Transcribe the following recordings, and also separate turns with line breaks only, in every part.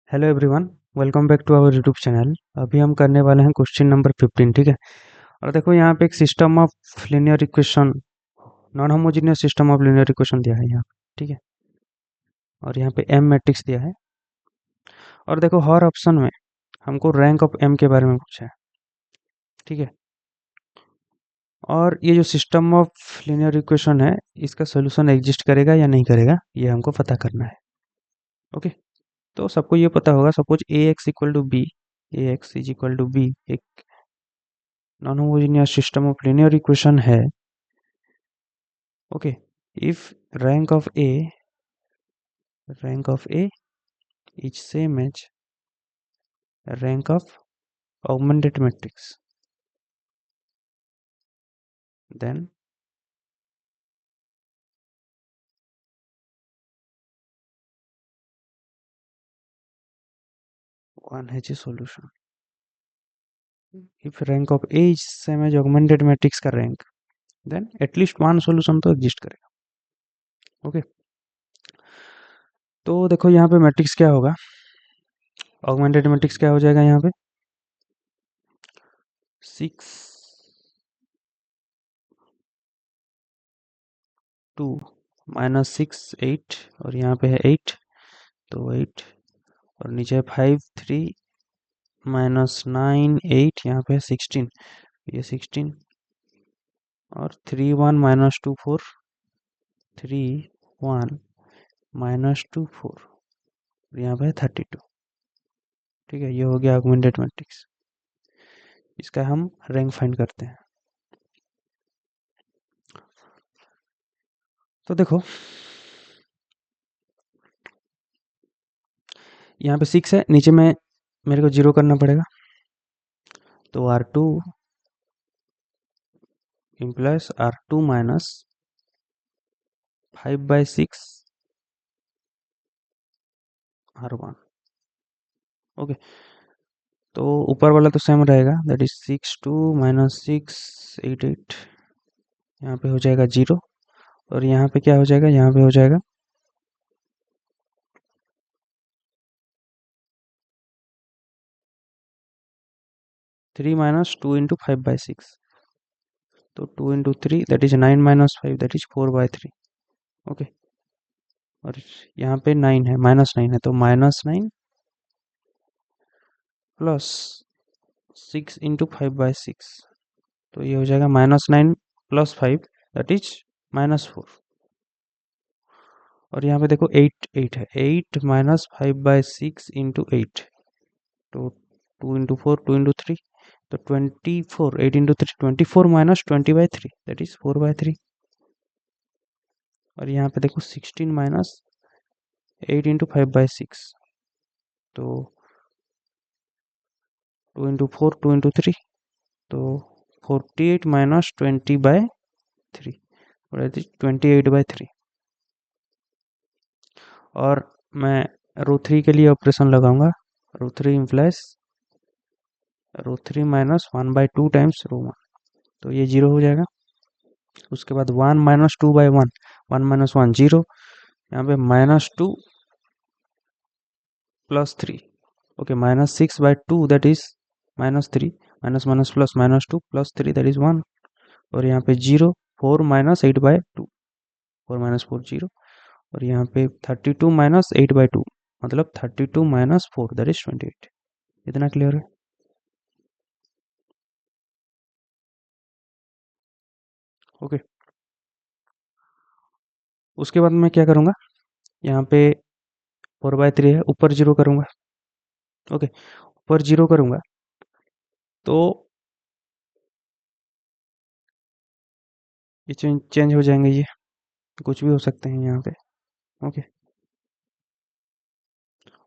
Hello everyone, welcome back to our YouTube channel. अभी हम करने वाले हैं क्वेश्चन नंबर 15। ठीक है। और देखो यहाँ पे एक system of linear equation, non homogeneous system of linear equation दिया है यहाँ पे। ठीक है। और यहाँ पे एम मैट्रिक्स दिया है। और देखो हर ऑप्शन में हमको रैंक ऑफ एम के बारे में पूछा है। ठीक है। और ये जो सिस्टम ऑफ लीनियर इक्वेशन है, इसका सोल्यूशन एग्जिस्ट करेगा या नहीं करेगा, ये हमको पता करना है। ओके। तो सबको ये पता होगा, suppose A x equal to B, A x is equal to B एक non homogeneous system of linear equation है। Okay, if rank of A is same as rank of augmented matrix, then one has a solution. If rank of A is same as augmented matrix का rank, then at least one solution तो exist करेगा। Okay. तो देखो यहाँ पे matrix क्या होगा, augmented matrix क्या हो जाएगा यहाँ पे 6 2 -6 8 और यहाँ पे है 8, तो 8 और नीचे है 5 3 -9 8, यहाँ पे है 16, ये 16 और 3 1 -2 4 3 1 -2 4 यहाँ पे है 32। ठीक है, ये हो गया ऑगमेंटेड मैट्रिक्स। इसका हम रैंक फाइंड करते हैं। तो देखो यहाँ पे 6 है, नीचे में मेरे को 0 करना पड़ेगा, तो R2 impulse R2 minus 5/6 R1। Okay. तो ऊपर वाला तो सेम रहेगा, दैट इज 6 2 -6 8 8, यहाँ पे हो जाएगा 0 और यहाँ पे क्या हो जाएगा, यहाँ पे हो जाएगा 3 -2 इंटू 5/6, तो 2 into 3 that is 9 -5 that is 4/3। Okay. और यहाँ पे 9 है, -9 है, तो -9 प्लस 6 इंटू 5/6, तो ये हो जाएगा -9 प्लस 5 दैट इज -4। और यहाँ पे देखो 8 8 है, 8 -5/6 इंटू 8, तो 2 इंटू 4 2 इंटू 3, तो 24 8 इंटू 3 24 -20/3 दैट इज 4/3। और यहाँ पे देखो 16 -8 इंटू 5/6, तो 2 इंटू 4 2 इंटू 3, तो 48 -20/3 दैट इज 28/3। और मैं रो 3 के लिए ऑपरेशन लगाऊंगा, रो 3 इम्प्लाइज रो 3 -1/2 टाइम्स रो 1, तो ये 0 हो जाएगा। उसके बाद 1 -2/1, 1 -1 0, यहाँ पे -2 plus 3, okay, -6/2 that is -3, minus minus plus -2 plus 3 that is 1, और यहाँ पे 0 4 -8/2, 4 -4 0, और यहाँ पे 32 -8/2 मतलब 32 -4 दैट इज 28। इतना क्लियर है। ओके। उसके बाद मैं क्या करूँगा, यहाँ पे 4/3 है, ऊपर 0 करूँगा। ओके, ऊपर 0 करूँगा तो ये चेंज हो जाएंगे, ये कुछ भी हो सकते हैं यहाँ पे। ओके।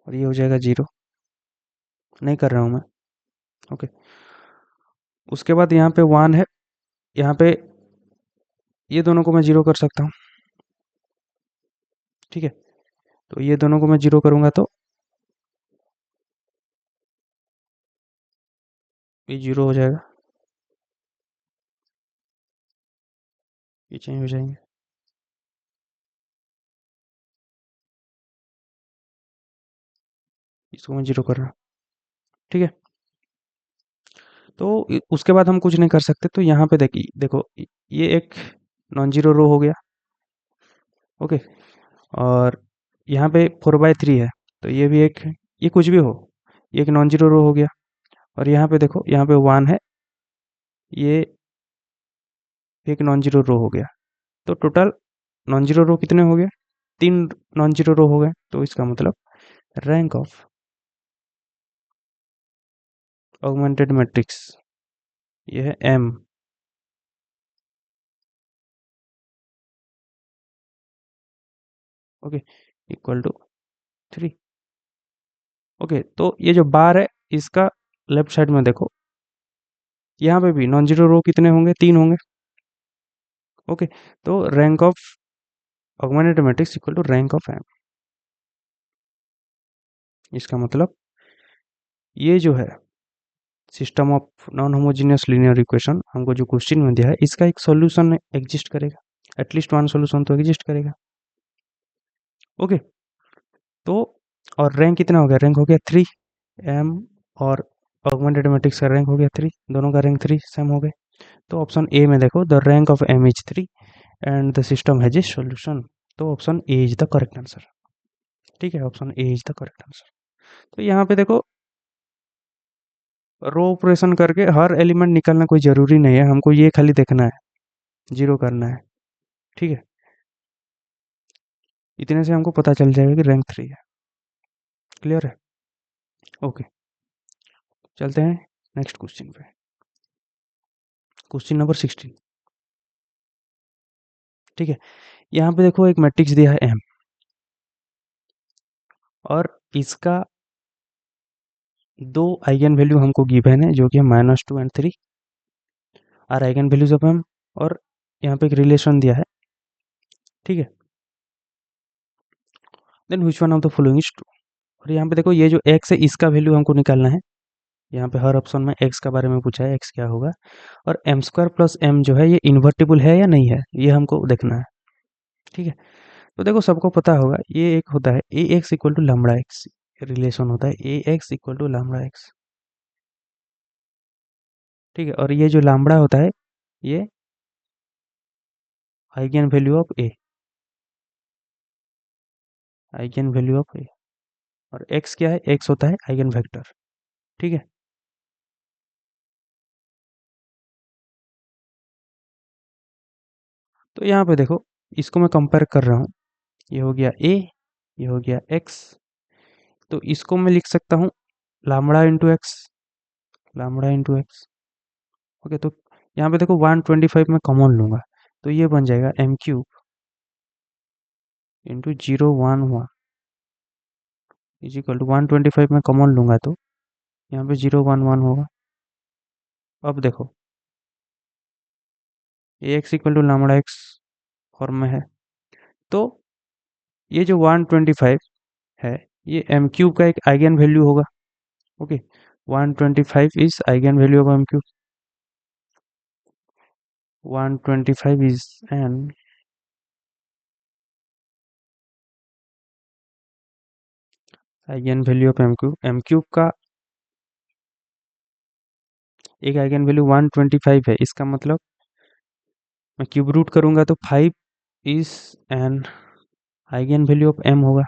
और ये हो जाएगा 0, नहीं कर रहा हूँ मैं। ओके। उसके बाद यहाँ पे 1 है, यहाँ पे ये दोनों को मैं 0 कर सकता हूँ। ठीक है, तो ये दोनों को मैं 0 करूँगा तो ये 0 हो जाएगा, ये चेंज हो जाएंगे। इसको मैं 0 कर रहा हूँ, ठीक है। तो उसके बाद हम कुछ नहीं कर सकते, तो यहाँ पे देखिए, देखो ये एक नॉन जीरो रो हो गया, ओके। और यहाँ पे 4/3 है, तो ये भी एक, ये कुछ भी हो, ये एक नॉन जीरो रो हो गया। और यहाँ पे देखो, यहाँ पे 1 है, ये एक नॉन जीरो रो हो गया। तो टोटल नॉन जीरो रो कितने हो गए? 3 नॉन जीरो रो हो गए। तो इसका मतलब रैंक ऑफ ऑगमेंटेड मैट्रिक्स, ये है m, okay, equal to 3। Okay, तो ये जो बार है, इसका लेफ्ट साइड में देखो, यहाँ पे भी नॉन जीरो रो कितने होंगे? 3 होंगे, ओके। तो rank of augmented matrix equal to rank of m। इसका मतलब ये जो है system of non homogeneous linear equation, हमको जो क्वेश्चन में दिया है, इसका एक सॉल्यूशन एग्जिस्ट करेगा, एटलीस्ट वन सॉल्यूशन तो एग्जिस्ट करेगा, ओके। तो और रैंक कितना हो गया? रैंक हो गया 3, m और ऑगमेंटेड मैट्रिक्स का रैंक हो गया 3, दोनों का रैंक 3 सेम हो गए। तो ऑप्शन ए में देखो, the rank of m is 3 and the system has a solution. तो option A is the correct answer, ठीक है, option A is the correct answer. तो यहाँ पे देखो, रो ऑपरेशन करके हर एलिमेंट निकालना कोई ज़रूरी नहीं है, हमको ये खाली देखना है, जीरो करना है, ठीक है। इतने से हमको पता चल जाएगा कि रैंक 3 है। क्लियर है? ओके, चलते हैं नेक्स्ट क्वेश्चन पे। क्वेश्चन नंबर 16, ठीक है। यहाँ पे देखो एक मैट्रिक्स दिया है m, और इसका 2 आइगन वैल्यू हमको गिवन है, जो कि है -2 and 3 are eigen values of m। और यहाँ पे एक रिलेशन दिया है, ठीक है। Then which one of the following is true. और यहाँ पे देखो, ये जो x है, इसका वैल्यू हमको निकालना है। यहाँ पे हर ऑप्शन में x का बारे में पूछा है, x क्या होगा। और m² प्लस m जो है, ये इन्वर्टिबल है या नहीं है, ये हमको देखना है, ठीक है। तो देखो, सबको पता होगा, ये एक होता है A x equal to lambda x, relation होता है A x equal to lambda x, ठीक है। और ये जो लैम्बडा होता है, ये eigen value of A, eigen value of A. और एक्स क्या है? एक्स होता है आइगन वेक्टर, ठीक है। तो यहाँ पे देखो, इसको मैं कंपेयर कर रहा हूँ, ये हो गया ए, ये हो गया एक्स। तो इसको मैं लिख सकता हूँ lambda into x, lambda into x, okay. तो यहाँ पे देखो 125 में कॉमन लूंगा, तो ये बन जाएगा m³ into 011 is equal to 125 में कॉमन लूंगा, तो यहाँ पे 011 होगा। अब देखो, A x equal to lambda x form में है, तो ये जो 125 है, ये m³ का एक आइगन वैल्यू होगा, okay. 125 is eigen value of m³, 125 is an eigen value of m³। m³ का एक आइगन वैल्यू 125 है, इसका मतलब मैं क्यूब रूट करूंगा तो 5 is an eigen value of m होगा,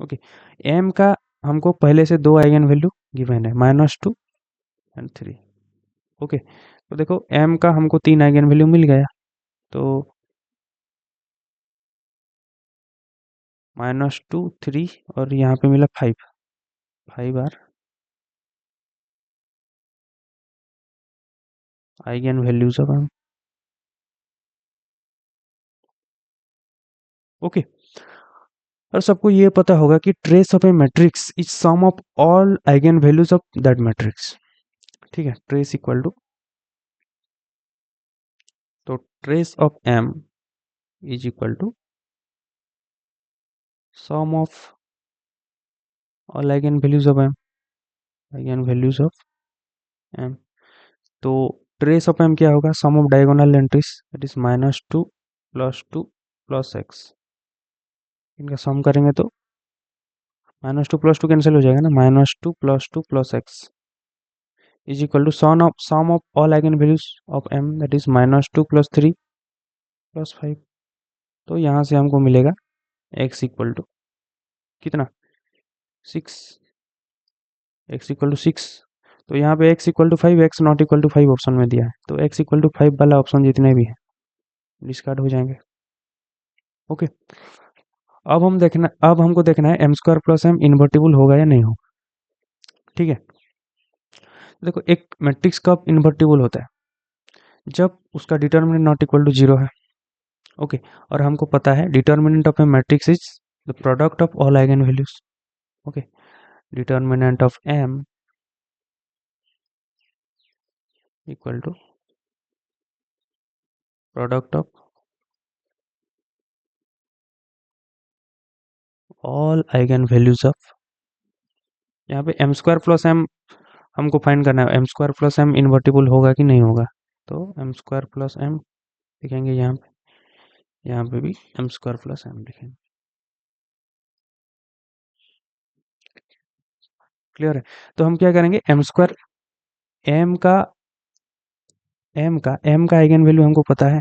ओके। m का हमको पहले से 2 आइगन वैल्यू गिवन है, -2 एंड 3, ओके। तो देखो, m का हमको 3 आइगन वैल्यू मिल गया, तो -2 3 और यहाँ पे मिला 5, 5 are eigen values of m, okay. और सबको ये पता होगा कि trace of a matrix is sum of all eigen values of that matrix, ठीक है। ट्रेस इक्वल टू, तो trace of m is equal to sum of all eigen values of m, eigen values of m। तो trace of m क्या होगा? Sum of diagonal entries, that is -2 +2 + x, इनका सम करेंगे तो -2 + 2 cancel हो जाएगा ना, -2 + 2 + x is equal to sum of all eigen values of m that is -2 + 3 + 5। तो यहाँ से हमको मिलेगा x इक्वल टू कितना 6, x इक्वल टू 6। तो यहाँ पे x equal to 5, x not equal to 5 option में दिया है, तो x इक्वल टू 5 वाला ऑप्शन जितने भी है डिस्कार्ड हो जाएंगे। ओके, अब हमको देखना है m² + m इन्वर्टिबल होगा या नहीं होगा। ठीक है, देखो एक मैट्रिक्स कब इन्वर्टिबल होता है, जब उसका डिटर्मिनेंट नॉट इक्वल टू 0 है। ओके, और हमको पता है determinant of a matrix is the product of all eigen values. Okay, determinant of m equal to product of all eigen values of, यहाँ पे m² + m हमको फाइंड करना है, m² + m इन्वर्टिबल होगा कि नहीं होगा। तो m² + m लिखेंगे यहाँ पे भी m² + m लिखेंगे। क्लियर है, तो हम क्या करेंगे m² m का आइगन वैल्यू हमको पता है।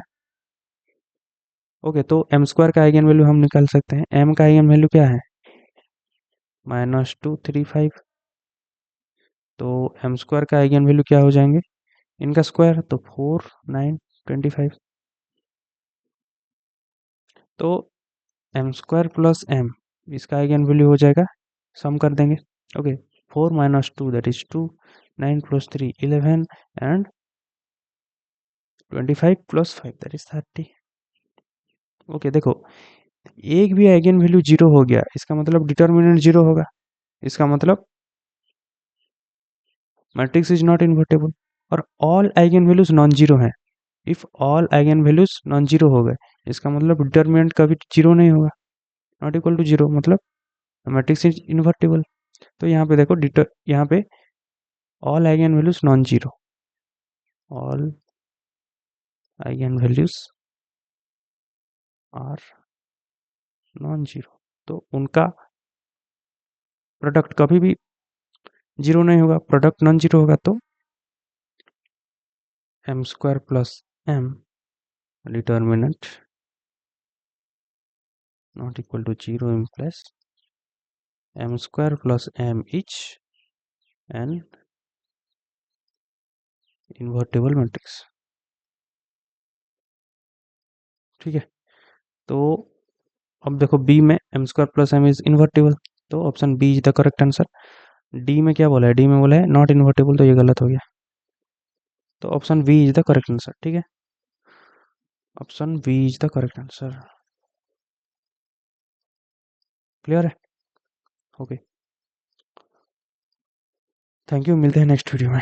ओके, तो m² का आइगन वैल्यू हम निकाल सकते हैं। m का आइगन वैल्यू क्या है -2 3 5। तो m² का आइगन वैल्यू क्या हो जाएंगे, इनका स्क्वायर तो 4 9 25। तो m² + m इसका आइगन वैल्यू हो जाएगा, सम कर देंगे। Okay, 4 - 2 that is 2, 9 + 3 11 and 25 + 5 that is 30। Okay, देखो एक भी आइगन वैल्यू 0 हो गया, इसका मतलब डिटर्मिनेंट 0 होगा, इसका मतलब मैट्रिक्स इज नॉट इन्वर्टेबल। और all eigen values non zero हैं। If all eigen values non zero हो गए, इसका मतलब डिटर्मिनेंट कभी जीरो नहीं होगा, नॉट इक्वल टू जीरो, मतलब मैट्रिक्स इज इन्वर्टेबल। तो यहाँ पे देखो यहाँ पे all eigen values non zero, all eigen values are non zero, तो उनका प्रोडक्ट कभी भी जीरो नहीं होगा, प्रोडक्ट नॉन जीरो होगा। तो m² + m determinant not equal to zero implies m² + m is an invertible matrix. ठीक है, तो अब देखो बी में m² + m इज इन्वर्टेबल, तो option B is the correct answer. D में क्या बोला है, डी में बोला है नॉट इन्वर्टेबल, तो ये गलत हो गया। तो option B is the correct answer. ठीक है, option B is the correct answer. Clear है, ओके, थैंक यू, मिलते हैं नेक्स्ट वीडियो में।